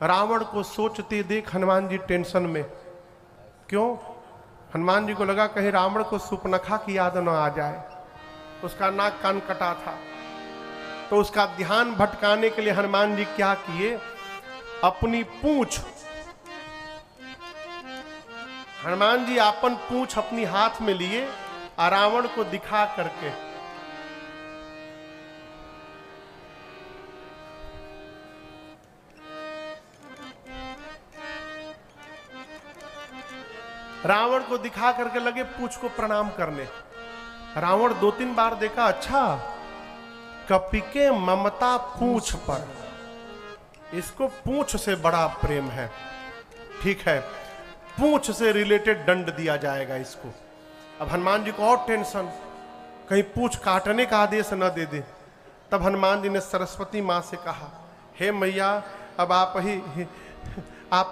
रावण को सोचते देख हनुमान जी टेंशन में। क्यों? हनुमान जी को लगा कहीं रावण को सुपनखा की याद न आ जाए। उसका नाक कान कटा था, तो उसका ध्यान भटकाने के लिए हनुमान जी क्या किए, अपनी पूंछ, हनुमान जी अपन पूंछ अपनी हाथ में लिए और रावण को दिखा करके लगे पूंछ को प्रणाम करने। रावण 2-3 बार देखा, अच्छा कपि के ममता पूंछ पर, इसको पूंछ से बड़ा प्रेम है, ठीक है पूंछ से रिलेटेड दंड दिया जाएगा इसको। अब हनुमान जी को और टेंशन, कहीं पूंछ काटने का आदेश न दे दे। तब हनुमान जी ने सरस्वती मां से कहा, हे मैया अब आप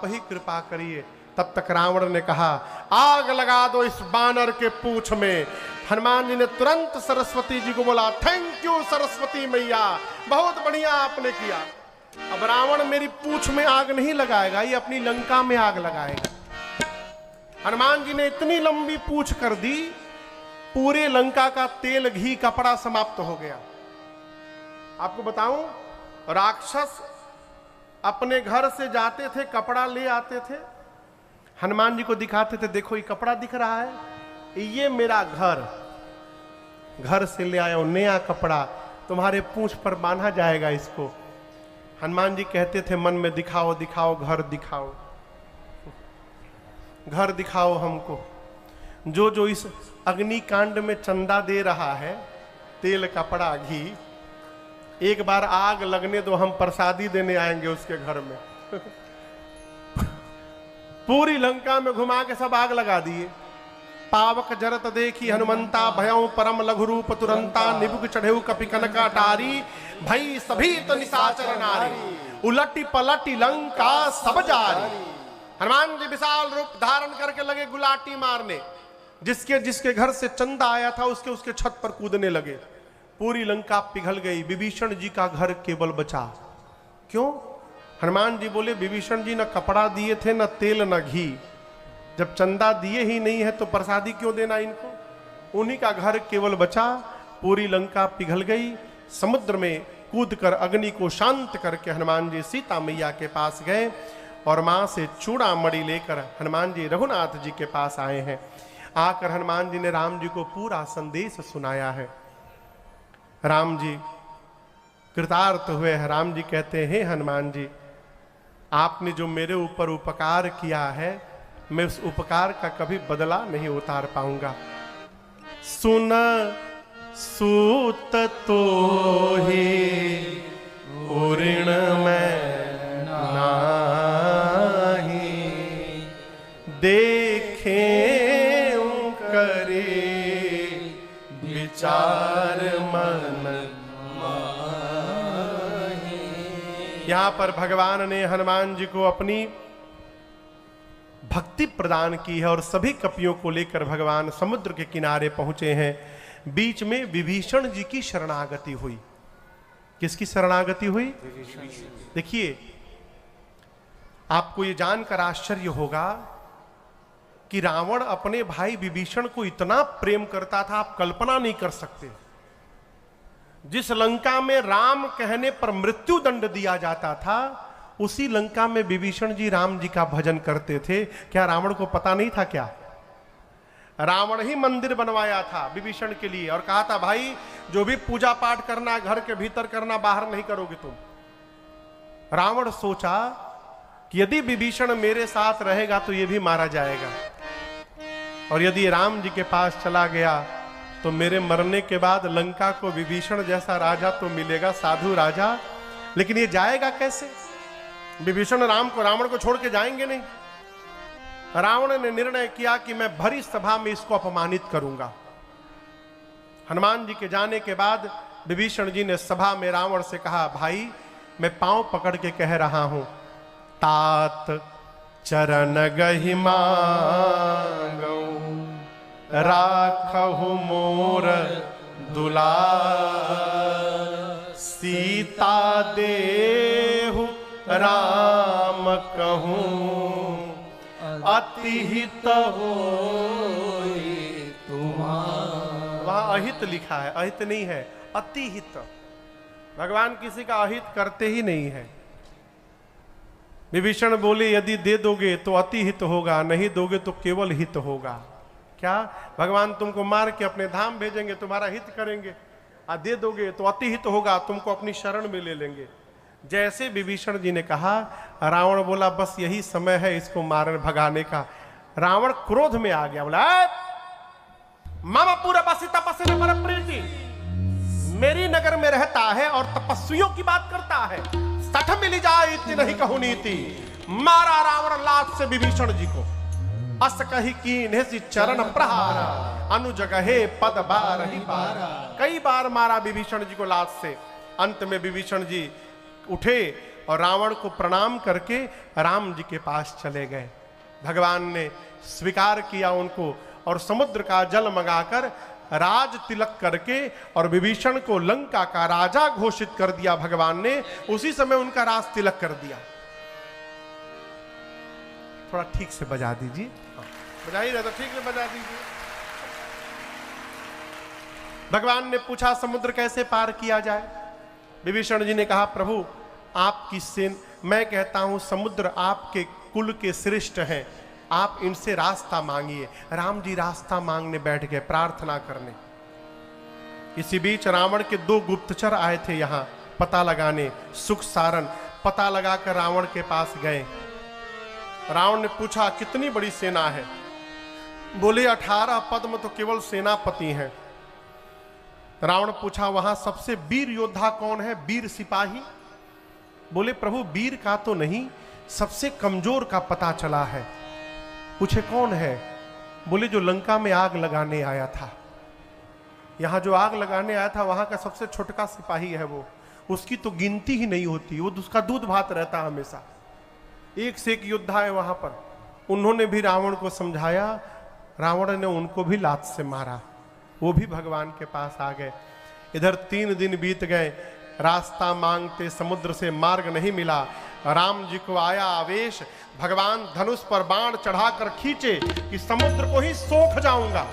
ही कृपा करिए। तब तक रावण ने कहा, आग लगा दो इस बानर के पूंछ में। हनुमान जी ने तुरंत सरस्वती जी को बोला, थैंक यू सरस्वती मैया, बहुत बढ़िया आपने किया। अब रावण मेरी पूंछ में आग नहीं लगाएगा, ये अपनी लंका में आग लगाएगा। हनुमान जी ने इतनी लंबी पूंछ कर दी, पूरे लंका का तेल घी कपड़ा समाप्त हो गया। आपको बताऊं, राक्षस अपने घर से जाते थे, कपड़ा ले आते थे, हनुमान जी को दिखाते थे, देखो ये कपड़ा दिख रहा है, ये मेरा घर से ले आया नया कपड़ा, तुम्हारे पूंछ पर बांधा जाएगा इसको। हनुमान जी कहते थे मन में, दिखाओ दिखाओ घर दिखाओ, घर दिखाओ हमको। जो इस अग्निकांड में चंदा दे रहा है, तेल कपड़ा घी, एक बार आग लगने दो, हम प्रसादी देने आएंगे उसके घर में। पूरी लंका में घुमा के सब आग लगा दिए। पावक जरत देखी हनुमंता, भयउ परम लघु रूप तुरंता, निबुक चढ़ेऊ कपि कनका टारी, भई सभी तो निशाचर नारी, उलटी पलटी लंका सब जारी। हनुमान जी विशाल रूप धारण करके लगे गुलाटी मारने। जिसके घर से चंदा आया था उसके छत पर कूदने लगे। पूरी लंका पिघल गई, विभीषण जी का घर केवल बचा। क्यों? हनुमान जी बोले, विभीषण जी न कपड़ा दिए थे, न तेल न घी, जब चंदा दिए ही नहीं है तो प्रसादी क्यों देना इनको? उन्हीं का घर केवल बचा। पूरी लंका पिघल गई। समुद्र में कूदकर अग्नि को शांत करके हनुमान जी सीता मैया के पास गए और मां से चूड़ा मणि लेकर हनुमान जी रघुनाथ जी के पास आए हैं। आकर हनुमान जी ने राम जी को पूरा संदेश सुनाया है। राम जी कृतार्थ हुए। राम जी कहते हैं, हनुमान जी आपने जो मेरे ऊपर उपकार किया है, मैं उस उपकार का कभी बदला नहीं उतार पाऊंगा। सुन सूत तो ही ऋण में नाही, देखे करे विचार मन। यहां पर भगवान ने हनुमान जी को अपनी भक्ति प्रदान की है और सभी कपियों को लेकर भगवान समुद्र के किनारे पहुंचे हैं। बीच में विभीषण जी की शरणागति हुई। किसकी शरणागति हुई? देखिए, आपको यह जानकर आश्चर्य होगा कि रावण अपने भाई विभीषण को इतना प्रेम करता था, आप कल्पना नहीं कर सकते। जिस लंका में राम कहने पर मृत्यु दंड दिया जाता था, उसी लंका में विभीषण जी राम जी का भजन करते थे। क्या रावण को पता नहीं था? क्या रावण ही मंदिर बनवाया था विभीषण के लिए और कहा था, भाई जो भी पूजा पाठ करना घर के भीतर करना, बाहर नहीं करोगे तुम। रावण सोचा कि यदि विभीषण मेरे साथ रहेगा तो ये भी मारा जाएगा, और यदि राम जी के पास चला गया तो मेरे मरने के बाद लंका को विभीषण जैसा राजा तो मिलेगा, साधु राजा, लेकिन ये जाएगा कैसे? विभीषण रावण को छोड़ के जाएंगे नहीं। रावण ने निर्णय किया कि मैं भरी सभा में इसको अपमानित करूंगा। हनुमान जी के जाने के बाद विभीषण जी ने सभा में रावण से कहा, भाई मैं पांव पकड़ के कह रहा हूं, तात चरण गहि मांगौ, राखहु मोर दुलार, सीता देहु राम कहूँ अति हित होई तुम्हारा। वहां अहित लिखा है, अहित नहीं है, अति हित। भगवान किसी का अहित करते ही नहीं है। विभीषण बोले यदि दे दोगे तो अति हित होगा, नहीं दोगे तो केवल हित होगा। क्या भगवान तुमको मार के अपने धाम भेजेंगे, तुम्हारा हित करेंगे, और दे दोगे तो अति हित होगा, तुमको अपनी शरण में ले लेंगे। जैसे विभीषण जी ने कहा, रावण बोला बस यही समय है इसको मारने भगाने का। रावण क्रोध में आ गया, बोला मामा पूरा बसी तपस्या पर प्रीति, मेरी नगर में रहता है और तपस्वियों की बात करता है। सठ मिली जाए इतनी नहीं कहूं नीति। मारा रावण लात से विभीषण जी को, अस कही कीन्हे सी चरण प्रहारा, अनुजगहे पद बारहि बारा। कई बार मारा विभीषण जी को लात से। अंत में विभीषण जी उठे और रावण को प्रणाम करके राम जी के पास चले गए। भगवान ने स्वीकार किया उनको और समुद्र का जल मंगाकर राज तिलक करके और विभीषण को लंका का राजा घोषित कर दिया भगवान ने। उसी समय उनका राज तिलक कर दिया। थोड़ा ठीक से बजा दीजिए, बजा ही रहा था, ठीक से बजा दीजिए। भगवान ने पूछा समुद्र कैसे पार किया जाए। विभीषण जी ने कहा प्रभु आपकी सेन, मैं कहता हूं समुद्र आपके कुल के श्रेष्ठ हैं, आप इनसे रास्ता मांगिए। राम जी रास्ता मांगने बैठ गए, प्रार्थना करने। इसी बीच रावण के 2 गुप्तचर आए थे यहां पता लगाने, सुख सारन। पता लगाकर रावण के पास गए। रावण ने पूछा कितनी बड़ी सेना है। बोले 18 पद्म तो केवल सेनापति हैं। रावण पूछा वहां सबसे वीर योद्धा कौन है, वीर सिपाही। बोले प्रभु वीर का तो नहीं, सबसे कमजोर का पता चला है। पूछे कौन है। बोले जो लंका में आग लगाने आया था। यहां जो आग लगाने आया था वहां का सबसे छोटका सिपाही है वो, उसकी तो गिनती ही नहीं होती, वो उसका दूध भात रहता हमेशा। एक से एक योद्धा है वहां पर। उन्होंने भी रावण को समझाया, रावण ने उनको भी लात से मारा। वो भी भगवान के पास आ गए। इधर 3 दिन बीत गए, रास्ता मांगते समुद्र से मार्ग नहीं मिला। राम जी को आया आवेश, भगवान धनुष पर बाण चढ़ाकर खींचे कि समुद्र को ही सोख जाऊंगा।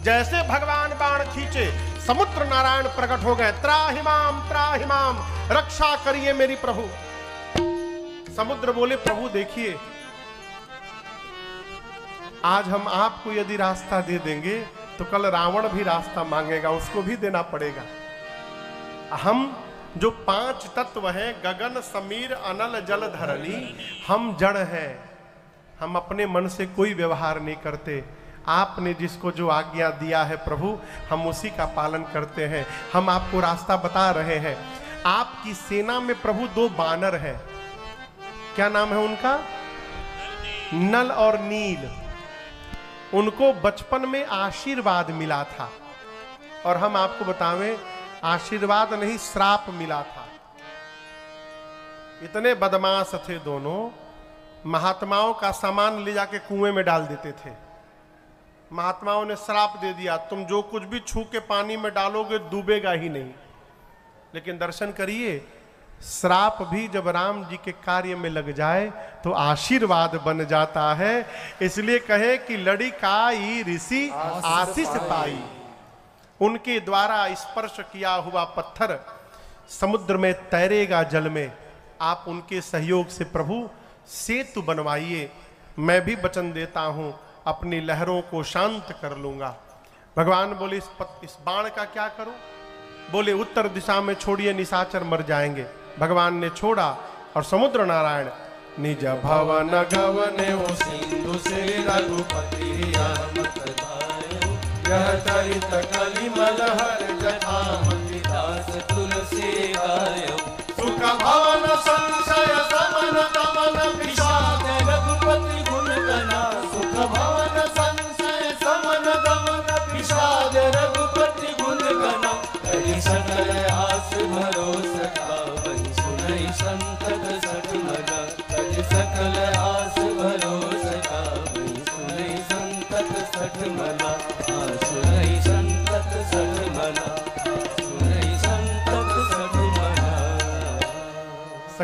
जैसे भगवान बाण खींचे समुद्र नारायण प्रकट हो गए। त्राहि माम, रक्षा करिए मेरी प्रभु। समुद्र बोले प्रभु देखिए आज हम आपको यदि रास्ता दे देंगे तो कल रावण भी रास्ता मांगेगा, उसको भी देना पड़ेगा। हम जो 5 तत्व हैं, गगन समीर अनल जल धरणी, हम जड़ हैं। हम अपने मन से कोई व्यवहार नहीं करते। आपने जिसको जो आज्ञा दिया है प्रभु, हम उसी का पालन करते हैं। हम आपको रास्ता बता रहे हैं। आपकी सेना में प्रभु 2 बानर हैं। क्या नाम है उनका? नल और नील। उनको बचपन में आशीर्वाद मिला था, और हम आपको बतावें आशीर्वाद नहीं श्राप मिला था। इतने बदमाश थे दोनों, महात्माओं का सामान ले जाके कुएं में डाल देते थे। महात्माओं ने श्राप दे दिया, तुम जो कुछ भी छू के पानी में डालोगे डूबेगा ही नहीं। लेकिन दर्शन करिए, श्राप भी जब राम जी के कार्य में लग जाए तो आशीर्वाद बन जाता है। इसलिए कहे कि लड़ी काई ऋषि आशीष पाई। उनके द्वारा स्पर्श किया हुआ पत्थर समुद्र में तैरेगा जल में। आप उनके सहयोग से प्रभु सेतु बनवाइए। मैं भी वचन देता हूं अपनी लहरों को शांत कर लूंगा। भगवान बोले इस बाण का क्या करूं? बोले उत्तर दिशा में छोड़िए, निशाचर मर जाएंगे। भगवान ने छोड़ा और समुद्र नारायण निज भवन गवने वो सिंधु से रघुपति यह चरित कलिमल हर जटामति दास तुलसी गायो सुख भवन संशय समन दमन विषाद रघुपति गुण गना सुख भवन संशय समन दमन विषाद रघुपति गुण गना कहि सकल आस भरोसा वही सुनई संतत सठ मना कहि सकल आस भरोसा वही सुनई संतत सठ मना सुनई संतत सठ मना सुनई संतत सठ मना।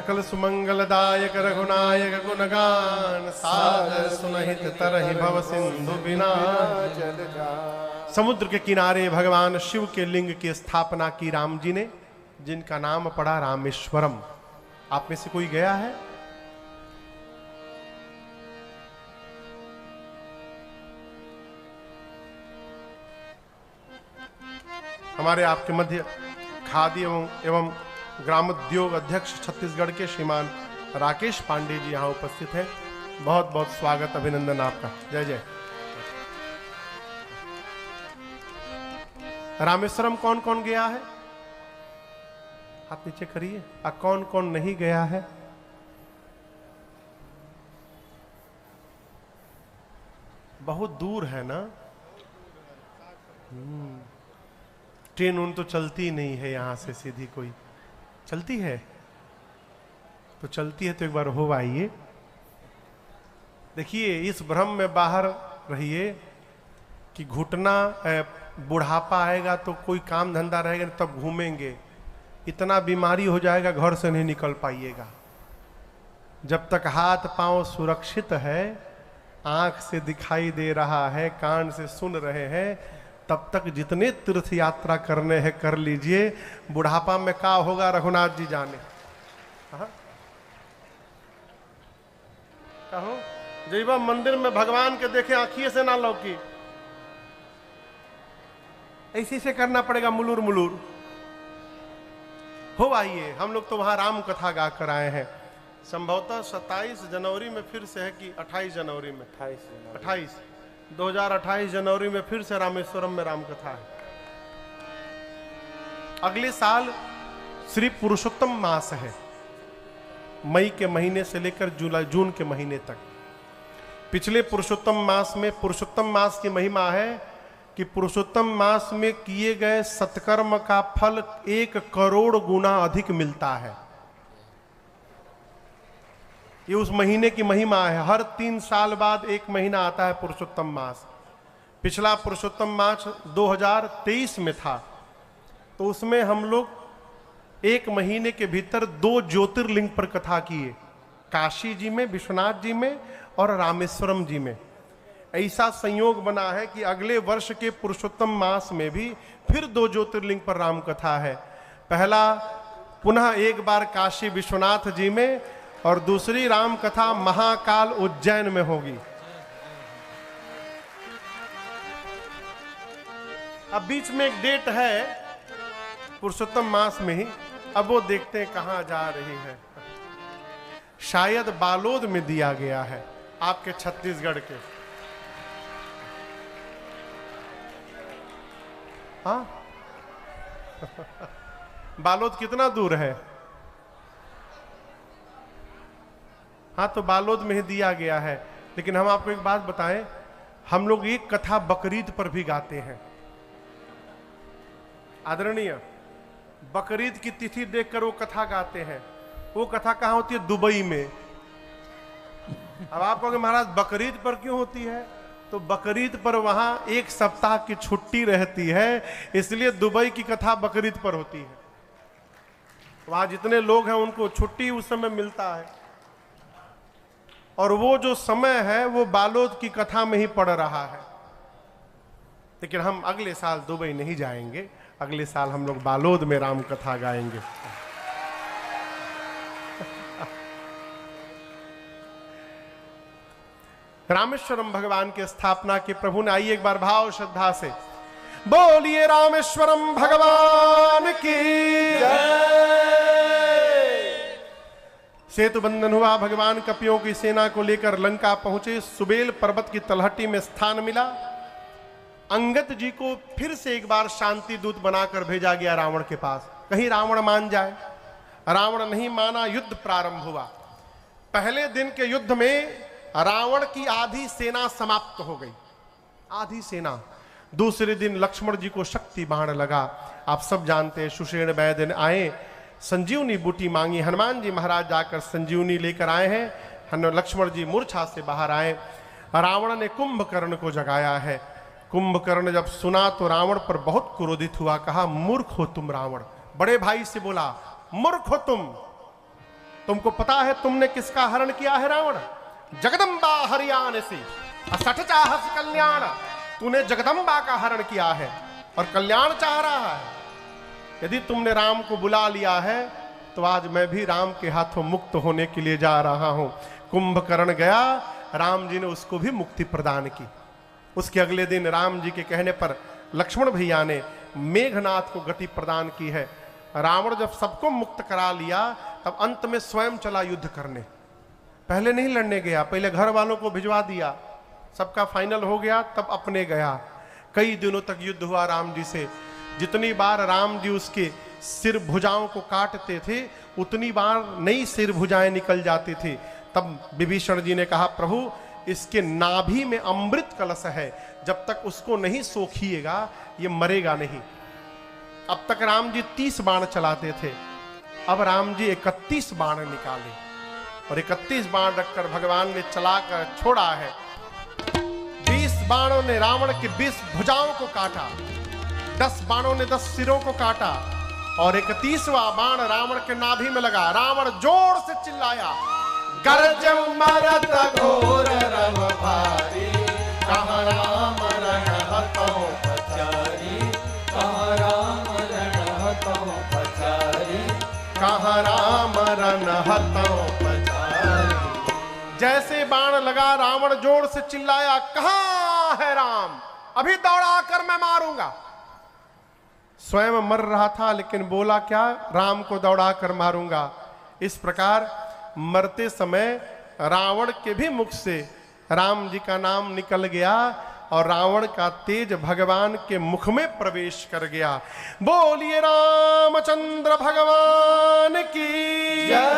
सकल सुमंगलदायक रघुनायक गुणगान सागर सुनहित तरहि भव सिंधु बिना जल जान। समुद्र के किनारे भगवान शिव के लिंग की स्थापना की राम जी ने, जिनका नाम पड़ा रामेश्वरम। आप में से कोई गया है? हमारे आपके मध्य खादी एवं ग्रामोद्योग अध्यक्ष छत्तीसगढ़ के श्रीमान राकेश पांडे जी यहाँ उपस्थित हैं। बहुत बहुत स्वागत, अभिनंदन आपका। जय जय। रामेश्वरम कौन कौन गया है? हाथ नीचे करिए। कौन कौन नहीं गया है? बहुत दूर है ना। ट्रेन उन तो चलती नहीं है यहां से सीधी, कोई चलती है तो चलती है तो एक बार हो आइए। देखिए, इस भ्रम में बाहर रहिए कि घुटना बुढ़ापा आएगा तो कोई काम धंधा रहेगा तब घूमेंगे। इतना बीमारी हो जाएगा घर से नहीं निकल पाइएगा। जब तक हाथ पांव सुरक्षित है, आंख से दिखाई दे रहा है, कान से सुन रहे हैं, तब तक जितने तीर्थ यात्रा करने हैं कर लीजिए। बुढ़ापा में क्या होगा रघुनाथ जी जाने। कहो जैबा मंदिर में भगवान के देखे आंखिए से ना लौकी, ऐसे से करना पड़ेगा मुलूर मुलूर। हो आइए, हम लोग तो वहां राम कथा गा कर आए हैं। संभवतः 27 जनवरी में फिर से है कि 28 जनवरी में, 2028 जनवरी में फिर से रामेश्वरम में राम कथा है। अगले साल श्री पुरुषोत्तम मास है, मई के महीने से लेकर जून के महीने तक। पिछले पुरुषोत्तम मास में, पुरुषोत्तम मास की महिमा है कि पुरुषोत्तम मास में किए गए सत्कर्म का फल 1 करोड़ गुना अधिक मिलता है। ये उस महीने की महिमा है। हर 3 साल बाद एक महीना आता है पुरुषोत्तम मास। पिछला पुरुषोत्तम मास 2023 में था, तो उसमें हम लोग 1 महीने के भीतर 2 ज्योतिर्लिंग पर कथा किए, काशी जी में, विश्वनाथ जी में और रामेश्वरम जी में। ऐसा संयोग बना है कि अगले वर्ष के पुरुषोत्तम मास में भी फिर 2 ज्योतिर्लिंग पर राम कथा है। पहला पुनः एक बार काशी विश्वनाथ जी में, और दूसरी राम कथा महाकाल उज्जैन में होगी। अब बीच में एक डेट है पुरुषोत्तम मास में ही, अब वो देखते हैं कहां जा रही है। शायद बालोद में दिया गया है, आपके छत्तीसगढ़ के। हाँ बालोद कितना दूर है? हाँ, तो बालोद में ही दिया गया है। लेकिन हम आपको एक बात बताएं, हम लोग एक कथा बकरीद पर भी गाते हैं। आदरणीय, बकरीद की तिथि देखकर वो कथा गाते हैं। वो कथा कहाँ होती है? दुबई में। अब आप कहोगे महाराज बकरीद पर क्यों होती है? तो बकरीद पर वहां 1 सप्ताह की छुट्टी रहती है, इसलिए दुबई की कथा बकरीद पर होती है। वहां जितने लोग हैं उनको छुट्टी उस समय मिलता है, और वो जो समय है वो बालोद की कथा में ही पड़ रहा है। लेकिन हम अगले साल दुबई नहीं जाएंगे, अगले साल हम लोग बालोद में राम कथा गाएंगे। रामेश्वरम भगवान के स्थापना के प्रभु ने, आइए एक बार भाव श्रद्धा से बोलिए रामेश्वरम भगवान की जय। सेतु बंधन हुआ, भगवान कपियों की सेना को लेकर लंका पहुंचे। सुबेल पर्वत की तलहटी में स्थान मिला। अंगद जी को फिर से एक बार शांति दूत बनाकर भेजा गया रावण के पास, कहीं रावण मान जाए। रावण नहीं माना, युद्ध प्रारंभ हुआ। पहले दिन के युद्ध में रावण की आधी सेना समाप्त हो गई, आधी सेना। दूसरे दिन लक्ष्मण जी को शक्ति बाण लगा। आप सब जानते हैं, सुषेण वैद्य आए, संजीवनी बूटी मांगी। हनुमान जी महाराज जाकर संजीवनी लेकर आए हैं। लक्ष्मण जी मूर्छा से बाहर आए। रावण ने कुंभकर्ण को जगाया है। कुंभकर्ण जब सुना तो रावण पर बहुत क्रोधित हुआ, कहा मूर्ख हो तुम रावण। बड़े भाई से बोला मूर्ख हो तुम, तुमको पता है तुमने किसका हरण किया है रावण? जगदम्बा हरियाण से असठ चाहस कल्याण। तूने जगदम्बा का हरण किया है और कल्याण चाह रहा है। यदि तुमने राम को बुला लिया है तो आज मैं भी राम के हाथों मुक्त होने के लिए जा रहा हूं। कुंभकर्ण गया, राम जी ने उसको भी मुक्ति प्रदान की। उसके अगले दिन राम जी के कहने पर लक्ष्मण भैया ने मेघनाथ को गति प्रदान की है। रावण जब सबको मुक्त करा लिया तब अंत में स्वयं चला युद्ध करने। पहले नहीं लड़ने गया, पहले घर वालों को भिजवा दिया, सबका फाइनल हो गया तब अपने गया। कई दिनों तक युद्ध हुआ राम जी से। जितनी बार राम जी उसके सिर भुजाओं को काटते थे उतनी बार नई सिर भुजाएं निकल जाती थी। तब विभीषण जी ने कहा, प्रभु इसके नाभि में अमृत कलश है, जब तक उसको नहीं सोखिएगा ये मरेगा नहीं। अब तक राम जी 30 बाण चलाते थे, अब राम जी 31 बाण निकाले और 31 बाण रखकर भगवान ने चलाकर छोड़ा है। 20 बाणों ने रावण के 20 भुजाओं को काटा, 10 बाणों ने 10 सिरों को काटा और 31वां बाण रावण के नाभि में लगा। रावण जोर से चिल्लाया, गरज मरत घोर रव भारी, कहाँ राम रणहतौ पचारी, कहाँ राम रणहतौ पचारी, कहाँ राम रणहतौ पचारी। जैसे बाण लगा रावण जोर से चिल्लाया, कहाँ है राम, अभी दौड़ा कर मैं मारूंगा। स्वयं मर रहा था लेकिन बोला क्या, राम को दौड़ा कर मारूंगा। इस प्रकार मरते समय रावण के भी मुख से राम जी का नाम निकल गया और रावण का तेज भगवान के मुख में प्रवेश कर गया। बोलिए रामचंद्र भगवान की जय।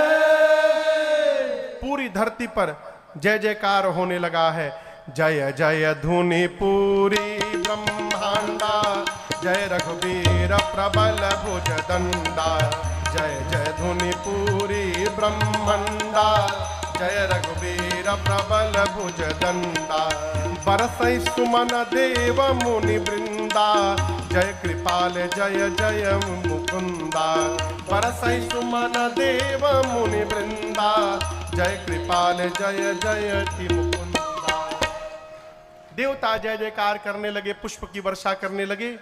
पूरी धरती पर जय जयकार होने लगा है। जय जय धुनि पूरी ब्रह्मांडा, जय रघुवीर प्रबल भुज दंडा, जय जय धुनि पूरी ब्रह्मांडा, जय रघुवीर प्रबल भुज दंडा। बरसै सुमन देव मुनि वृंदा, जय कृपाल जय जय मुकुंदा। बरसै सुमन देव मुनि वृंदा, जय कृपाल जय जय मुकुंदा। देवता जय जयकार करने लगे, पुष्प की वर्षा करने लगे।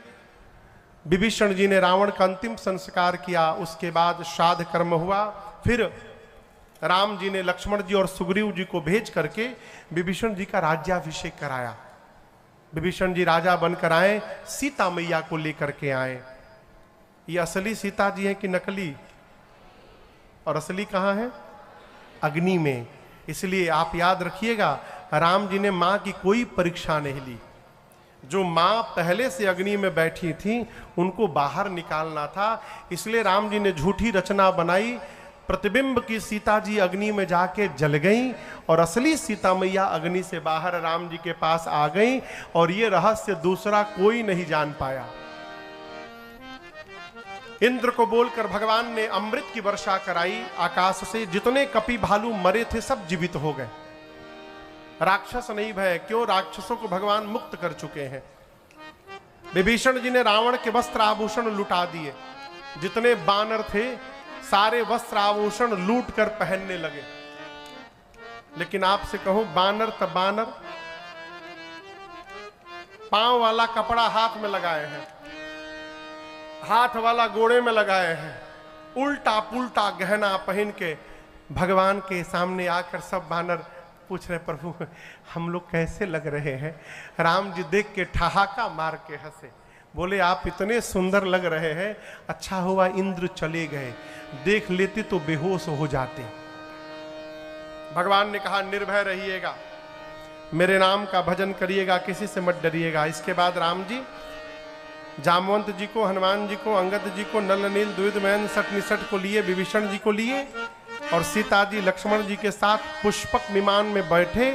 विभीषण जी ने रावण का अंतिम संस्कार किया, उसके बाद श्राद्ध कर्म हुआ। फिर राम जी ने लक्ष्मण जी और सुग्रीव जी को भेज करके विभीषण जी का राज्याभिषेक कराया। विभीषण जी राजा बनकर आए, सीता मैया को लेकर के आए। ये असली सीता जी है कि नकली? और असली कहाँ है? अग्नि में। इसलिए आप याद रखिएगा, राम जी ने मां की कोई परीक्षा नहीं ली। जो मां पहले से अग्नि में बैठी थी उनको बाहर निकालना था, इसलिए राम जी ने झूठी रचना बनाई। प्रतिबिंब की सीता जी अग्नि में जाके जल गई और असली सीता मैया अग्नि से बाहर राम जी के पास आ गई और ये रहस्य दूसरा कोई नहीं जान पाया। इंद्र को बोलकर भगवान ने अमृत की वर्षा कराई आकाश से। जितने कपि भालू मरे थे सब जीवित हो गए। राक्षस नहीं भय, क्यों? राक्षसों को भगवान मुक्त कर चुके हैं। विभीषण जी ने रावण के वस्त्र आभूषण लुटा दिए। जितने बानर थे सारे वस्त्र आभूषण लूट कर पहनने लगे। लेकिन आपसे कहूं, बानर तब बानर, पांव वाला कपड़ा हाथ में लगाए हैं, हाथ वाला गोड़े में लगाए हैं, उल्टा पुल्टा गहना पहन के भगवान के सामने आकर सब बानर पूछ रहे, प्रभु हम लोग कैसे लग रहे हैं? राम जी देख के ठहाका मार के हंसे, बोले आप इतने सुंदर लग रहे हैं, अच्छा हुआ इंद्र चले गए, देख लेते तो बेहोश हो जाते। भगवान ने कहा निर्भय रहिएगा, मेरे नाम का भजन करिएगा, किसी से मत डरिएगा। इसके बाद राम जी जामवंत जी को, हनुमान जी को, अंगद जी को, नल नील द्विविध मैन सठ निसठ को लिए, विभीषण जी को लिए और सीता जी लक्ष्मण जी के साथ पुष्पक विमान में बैठे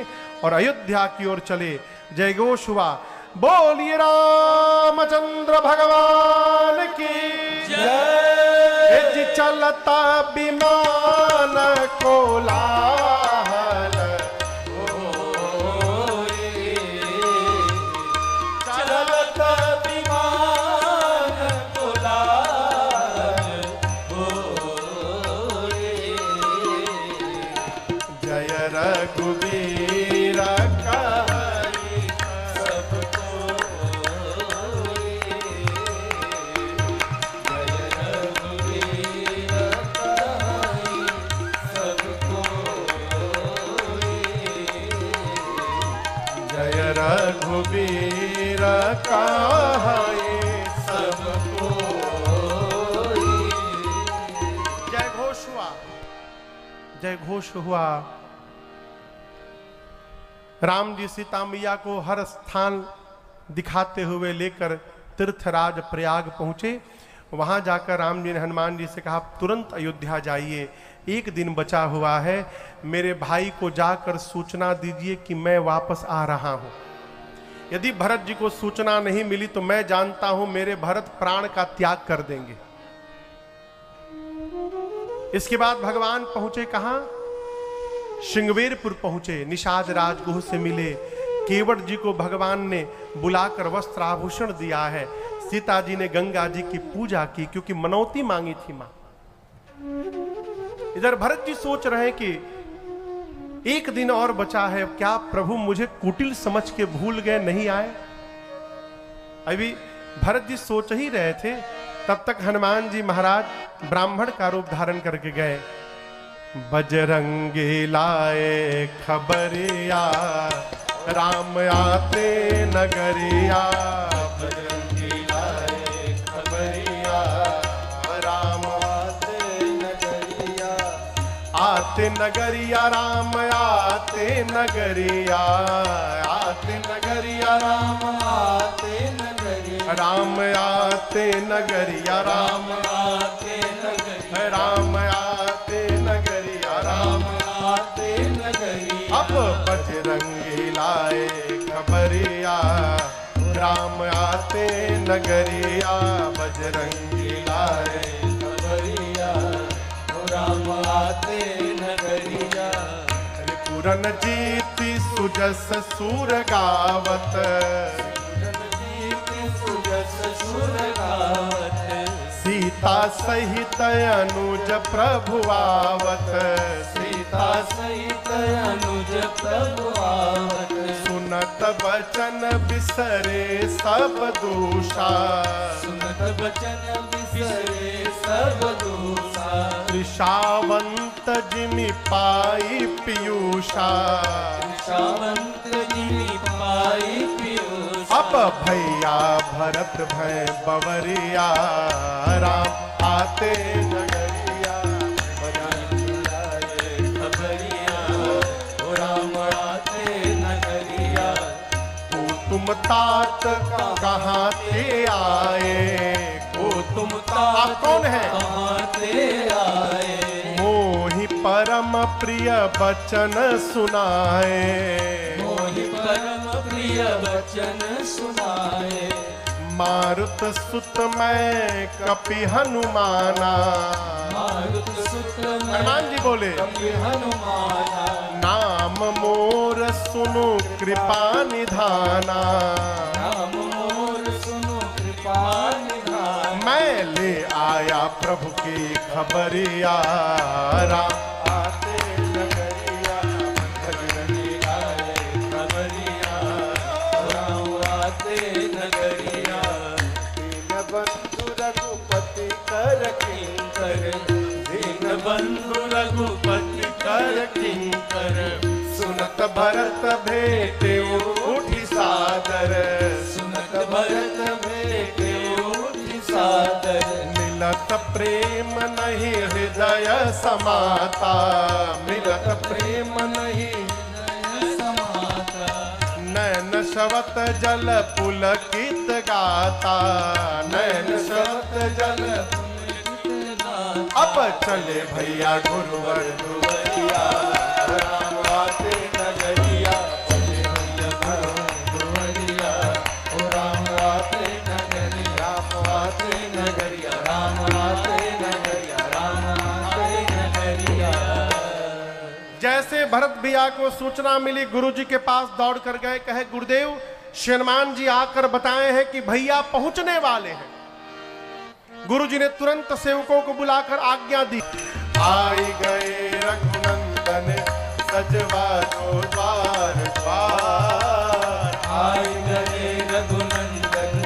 और अयोध्या की ओर चले। जय घोष हुआ, बोलिए रामचंद्र भगवान की जय। चलता विमान को लाहल चलता विमान को लाहल रघुबीर कहाई सब कोई। जय रघुवीर कहाई सब कोई। जय रघुबीर कहाई सब कोई। जय घोष हुआ, जय घोष हुआ। राम जी सीता मैया को हर स्थान दिखाते हुए लेकर तीर्थराज प्रयाग पहुंचे। वहां जाकर राम जी ने हनुमान जी से कहा तुरंत अयोध्या जाइए, एक दिन बचा हुआ है, मेरे भाई को जाकर सूचना दीजिए कि मैं वापस आ रहा हूं। यदि भरत जी को सूचना नहीं मिली तो मैं जानता हूं मेरे भरत प्राण का त्याग कर देंगे। इसके बाद भगवान पहुंचे कहां? श्रृंगवेरपुर पहुंचे, निषाद राजगुह से मिले। केवट जी को भगवान ने बुलाकर वस्त्र आभूषण दिया है। सीता जी ने गंगा जी की पूजा की क्योंकि मनौती मांगी थी मां। इधर भरत जी सोच रहे हैं कि एक दिन और बचा है, क्या प्रभु मुझे कुटिल समझ के भूल गए, नहीं आए? अभी भरत जी सोच ही रहे थे, तब तक हनुमान जी महाराज ब्राह्मण का रूप धारण करके गए। बजरंगी लाए खबरिया, राम आते नगरिया। बजरंगी लाए खबरिया, राम आते नगरिया। आते नगरिया राम आते नगरिया, आते नगरिया राम आते नगरिया। राम आते नगरिया, राम आते नगरिया। राम आते नगरिया, राम आते नगरिया। अब बजरंगी लाए खबरिया, राम आते नगरिया। बजरंगी लाए खबरिया, राम आते नगरिया। पूरन जीति सुजस सूर गावत, सुजस सुर गावत। सीता सहित अनुज प्रभु आवत। सीता सहित अनुज प्रभु आवत। सुनत बचन बिसरे सब दूषा, सुनत बचन बिसरे सब दूषा। त्रिषावंत जिमि पाई पीयूषा। सावंत जिमि पाई पीयूषा। अब भैया भरत भय बवरिया, राम आते नगरिया। बजरंगी लाए खबरिया, राम आते नगरिया। को तुम तात कहाँ ते आए? को तुम आप कौन है? कहाँ ते आए? मोहि परम प्रिय बचन सुनाए। मोहि परम प्रिय वचन सुनाए। मारुत सुत मैं कपि हनुमाना। मारुत सुत हनुमान जी बोले कपि हनुमाना। नाम मोर सुनु कृपा निधाना। नाम मोर सुनु कृपा निधान। मैं ले आया प्रभु की खबरिया, राम आते नगरिया। बजरंगी लाए खबरिया, राम आते नगरिया। दीन बंधु रघुपति कर किंकर दीन बंधु रघुपति कर किंकर। सुनत भरत भेटे उठी सादर। सुनत भरत भेटे उठी सादर। मिलत प्रेम नहीं हृदय समाता। मिलत प्रेम नहीं समाता। नैन शवत जल पुलकित गाता। नैन शवत जल अब चले भैया गुरुवर गुरुवरिया, राम आते नगरिया। चले भैया गुरुवरिया, राम आते नगरिया। राम आते नगरिया, राम आते नगरिया। राम आते नगरिया। जैसे भरत भैया को सूचना मिली, गुरुजी के पास दौड़ कर गए, कहे गुरुदेव श्री हनुमान जी आकर बताए हैं कि भैया पहुंचने वाले हैं। गुरुजी ने तुरंत सेवकों को बुलाकर आज्ञा दी। आई गए रघुनंदन सजवा दो द्वार द्वार। आए गए रघुनंदन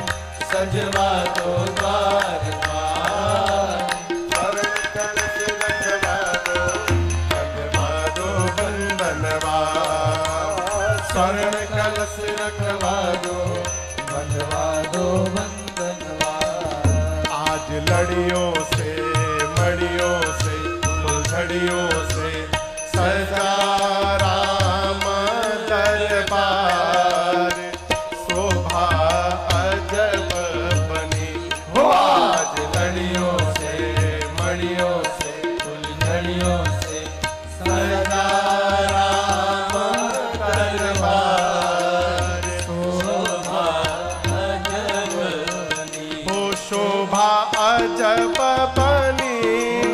सजवा दो द्वार द्वार। स्वर्ण कलश रखवा दो बंधनवार। स्वर्ण कलश रखवा दो बंधवा दो बंधनवार। आज लड़ियों से मड़ियों से फुलझड़ियों से सजा राम दरबार। शोभा अजब बनी हो आज लड़ियों से मड़ियों से फुलझड़ियों से सजा राम दरबार। शोभा अजब बनी हो शोभा अजब बनी।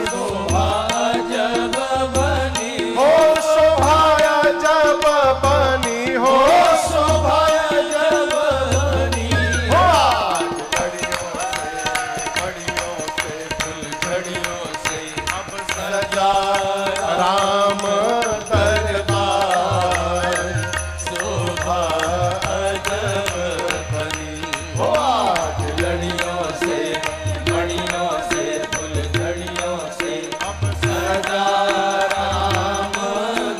शोभा अजब बनी हो शोभा अजब बनी। हो शोभा अजब बनी। हो आज लड़ियों से मड़ियों से फुलझड़ियों से अब सजा राम दरबार। शोभा अजब बनी। हो आज लड़ियों से मड़ियों से फुलझड़ियों से अब सजा राम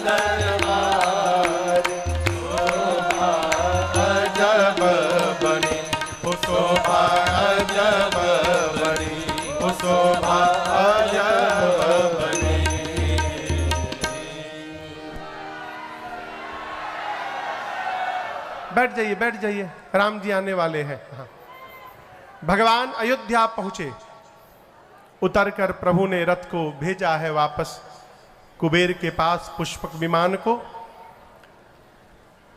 दरबार। शोभा अजब बनी। हो शोभा अजब बनी। हो शोभा अजब बनी। बैठ जाइए बैठ जाइए, राम जी आने वाले हैं। हाँ। भगवान अयोध्या पहुंचे। उतरकर प्रभु ने रथ को भेजा है वापस कुबेर के पास पुष्पक विमान को।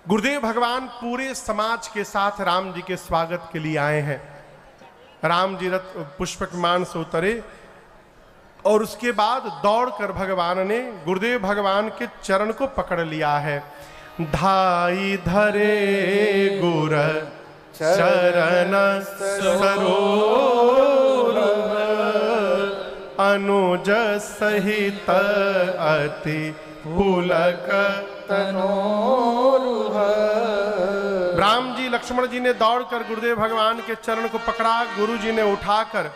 गुरुदेव भगवान पूरे समाज के साथ राम जी के स्वागत के लिए आए हैं। राम जी रथ पुष्पक विमान से उतरे और उसके बाद दौड़कर भगवान ने गुरुदेव भगवान के चरण को पकड़ लिया है। धाई धरे गुर चरण सरोवर अनुज सहित अति पुलक तनोरुह। राम जी लक्ष्मण जी ने दौड़कर गुरुदेव भगवान के चरण को पकड़ा। गुरु जी ने उठाकर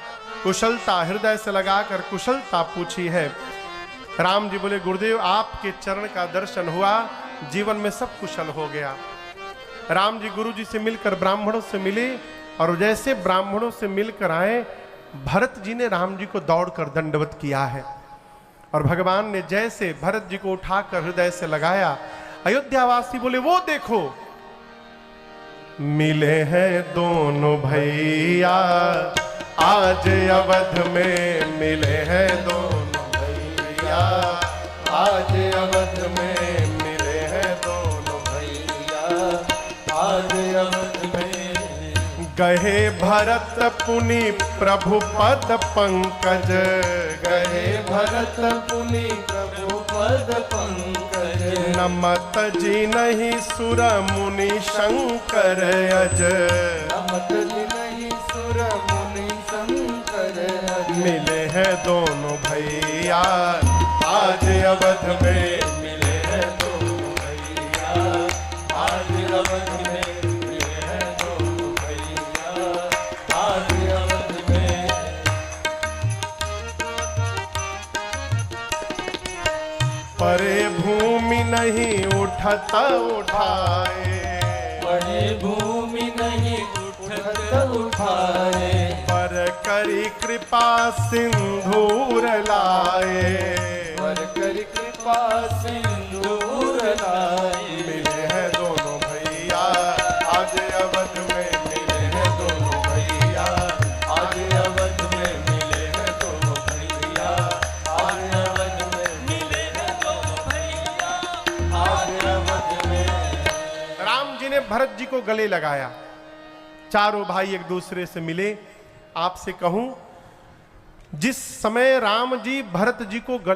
कुशलता हृदय से लगाकर कुशलता पूछी है। राम जी बोले गुरुदेव आपके चरण का दर्शन हुआ, जीवन में सब कुशल हो गया। राम जी गुरु जी से मिलकर ब्राह्मणों से मिले और जैसे ब्राह्मणों से मिलकर आए भरत जी ने राम जी को दौड़कर दंडवत किया है। और भगवान ने जैसे भरत जी को उठाकर हृदय से लगाया, अयोध्यावासी बोले वो देखो मिले हैं दोनों भैया आज अवध में। मिले हैं दोनों भैया आज अवध में। मिले हैं दोनों भैया आज अवध में। गहे भरत पुनि प्रभु पद पंकज। गए भरत पुनि प्रभु पद पंकज। नमत जी नहीं सुर मुनि शंकर अज। नमत जी नहीं सुर मुनि शंकर अज। मिले हैं दोनों भैया आज अवध में। मिले हैं दोनों भैया आज अवध में। मिले हैं दोनों भैया आज अवध में। परे भूमि नहीं उठत उठाए। बड़े भूमि नहीं उठत उठाए। पर करी कृपा सिंधूर लाए। पर कर कृपा सिंदूर लाए। मिले हैं दोनों भैया आज अवध में। मिले हैं दोनों भैया आज अवध में। मिले हैं दोनों भैया आज अवध में। मिले हैं दोनों भैया आज अवध में। राम जी ने भरत जी को गले लगाया। चारों भाई एक दूसरे से मिले। आपसे कहूं जिस समय राम जी भरत जी को